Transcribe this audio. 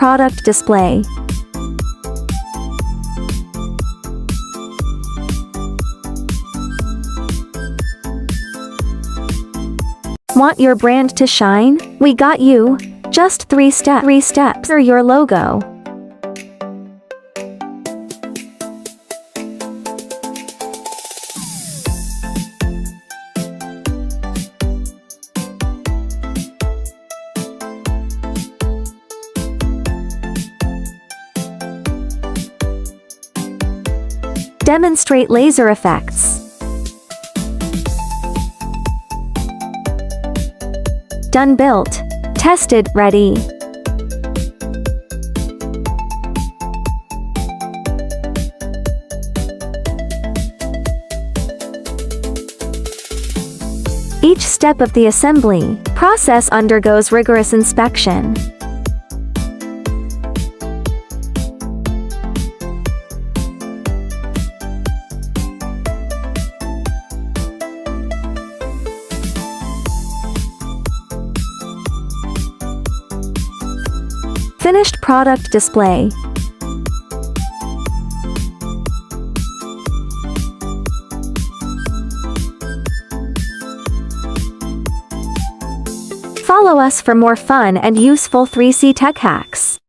Product display. Want your brand to shine? We got you. Just 3 steps for your logo. Demonstrate laser effects. Done, built, tested, ready. Each step of the assembly process undergoes rigorous inspection. Finished product display. Follow us for more fun and useful 3C tech hacks.